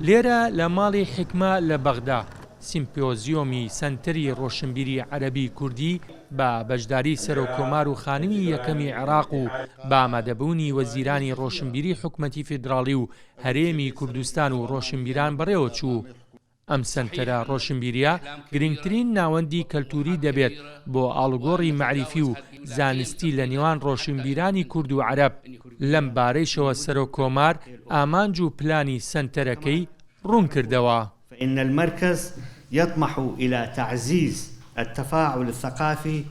لێرە لە ماڵی حکمە لە بەغدا سیمپۆزیۆمی سەنتەری ڕۆشنبیری عەرەبی کوردی بە بەشداری سەرۆکۆمار و خانمی یەکەمی عێراق و بە ئامادەبوونی وەزیرانی ڕۆشنبیری حکومەتی فیدراڵی و هەرێمی کوردستان و ڕۆشنبیران بەڕێوە چوو. ئەم سەنتەرە ڕۆشنبیریە گرنگترین ناوەندی کەلتوری دەبێت بۆ ئاڵوگۆڕی معریفی و زانستی لە نێوان ڕۆشنبیرانی کورد و عەرەب. لەم بارەیشەوە سەرۆکۆمار ئامانج و پلانی سەنتەرەکەی ڕوون کردەوە. فإن المركز يطمح إلى تعزيز التفاعل الثقافي.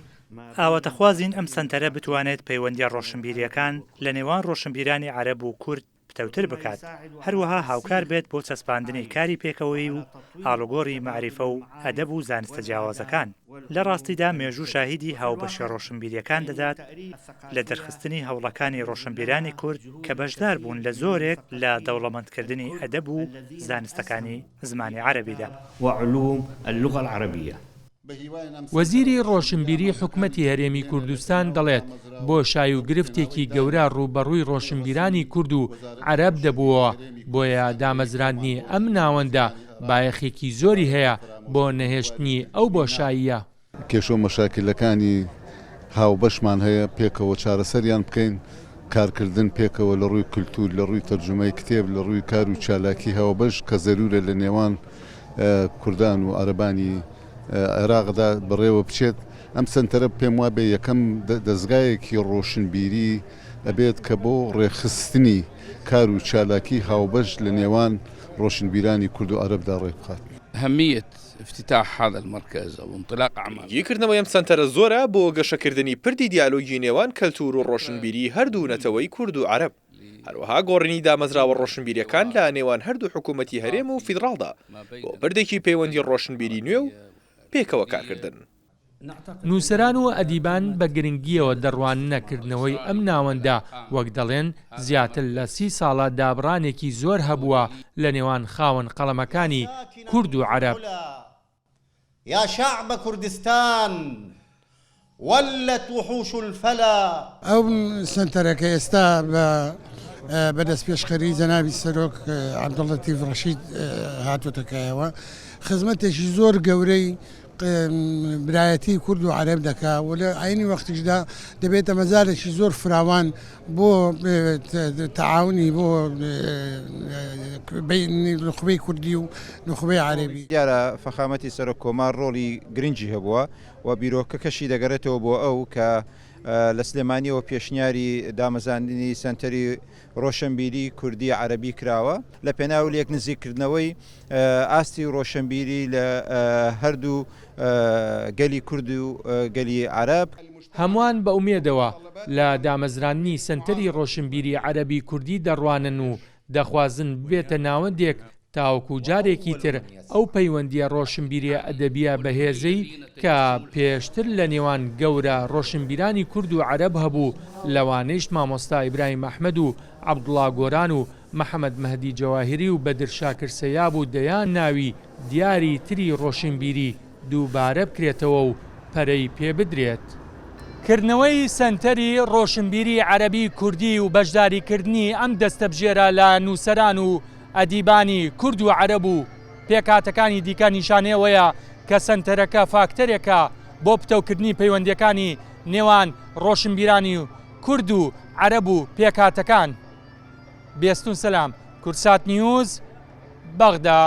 ئاواتەخوازین ئەم سەنتەرە بتوانێت پەیوەندیە ڕۆشنبیریەکان لە نێوان ڕۆشنبیرانی عەرەب و کورد پتەوتر بکات، هەروەها هاوکار بێت بۆ چەسپاندنی کاری پێکەوەی و ئاڵوگۆڕی معریفە و ئەدەب و زانستە جیاوازەکان. لە ڕاستیدا مێژوو شاهیدی هاوبەشی ڕۆشنبیریەکان دەدات لە دەرخستنی هەوڵەکانی ڕۆشنبیرانی کورد کە بەشدار بوون لە زۆرێک لە دەوڵەمەندکردنی ئەدەب و زانستەکانی زمانی عەرەبیدا وعلوم اللغة العربية. وەزیری ڕۆشنبیری حکومەتی هەرێمی کوردستان دەڵێت بۆ شای و گرفتێکی گەورە ڕوبەڕووی ڕۆشنبیرانی کورد و عەرەب دەبووەوە، بۆیە دامەزراندنی ئەم ناوەندە بایەخێکی زۆری هەیە بۆ نەهێشتنی ئەو بۆشاییە. کێشە و مەشاکلەکانی هاوبەشمان هەیە پێکەوە چارەسەریان بکەین، کارکردن پێکەوە لە ڕووی کولتور، لە ڕووی تەرجمەی کتێب، لە ڕووی کار و چالاکی هاوبەش کە زەرورە لە نێوان کوردان و عەرەبانی عێراقدا بڕێوە بچێت. ئەم سەنتەرە پێم وابێ یەکەم دەستگایەکی ڕۆشنبیری ئەبێت کە بۆ ڕێخستنی کار و چالاکی هاوبەش لە نێوان ڕۆشنبیرانی کورد و عەرەبدا ڕێبخات. أهمية افتتاح هذا المركز أو انطلاق أعمال یەکردنەوەی ئەم سەنتەرە زۆرە بۆ گەشەکردنی پردی دیالۆگی نێوان کەلتور و ڕۆشنبیری هەردوو نەتەوەی کورد و عەرەب، هەروەها گۆڕینی دامەزراوە ڕۆشنبیریەکان لە نێوان هەردوو حکوومەتی هەرێم و فیدراڵدا بۆ بەردێکی پەیوەندی ڕۆشنبیری نوێ و پێکەوە کارکردن. نووسەران و ئەدیبان بە گرنگیەوە دەڕوان نەکردنەوەی ئەم ناوەندە وەک دەڵێن زیاتر لە 30 ساڵە دابڕانێکی زۆر هەبووە لە نێوان خاوەن قەڵەمەکانی کورد و عەرەب. يا شعب كردستان ولت وحوش الفلا. ئەو سنتەرەکە ئێستا بەدەست پێشخەری جەنابی سەرۆک عەبدوڵەتیف ڕەشید هاتووەتەکایەوە، خزمەتێکی زۆر گەورەی برایەتی کورد و عەرەب دەکا و لە عینی وەختیشدا دەبێتە مەزارێکی زۆر فراوان بۆ تەعاونی بۆ نخبەی کوردی و نخبەی عەرەبی. دیارە فەخامەتی سەرۆکۆمار ڕۆڵی گرنگی هەبووە و بیرۆکە کەشی دەگەڕێتەوە بۆ ئەو کە لە سلێمانیەوە پێشنیاری دامەزاندنی سەنتەری ڕۆشنبیری کوردی عەرەبی کراوە لە پێناو یەک نزیکردنەوەی ئاستی ڕۆشنبیری لە هەردوو گەلی کورد و گەلی عەرەب. هەمووان بە ئومێدەوە لە دامەزرانی سەنتەری ڕۆشنبیری عەرەبی کوردی دەڕوانن و دەخوازن بێتە ناوەندێک تاوەکو جارێکی تر ئەو پەیوەندیە ڕۆشنبیریە ئەدەبیە بەهێزەی کە پێشتر لە نێوان گەورە ڕۆشنبیرانی کورد و عەرەب هەبوو، لەوانەیش مامۆستا ئیبراهیم ئەحمەد و عەبدوڵڵا گۆران و محەممەد مەهدی جەواهیری و بەدر شاکر سەیاب و دەیان ناوی دیاری تری ڕۆشنبیری دووبارە بکرێتەوە و پەرەی پێ بدرێت. کردنەوەی سەنتەری ڕۆشنبیری عەرەبی کوردی و بەشداریکردنی ئەم دەستەبژێرە لە نووسەران و ئەدیبانی کورد و عەرەب و پێکاتەکانی دیکە نیشانەیەوەیە کە سەنتەرەکە فاکتەرێکە بۆ پتەوکردنی پەیوەندیەکانی نێوان ڕۆشنبیرانی و کورد و عەرەب و پێکاتەکان. بێستون سەلام، کورسات نیوز، بەغدا.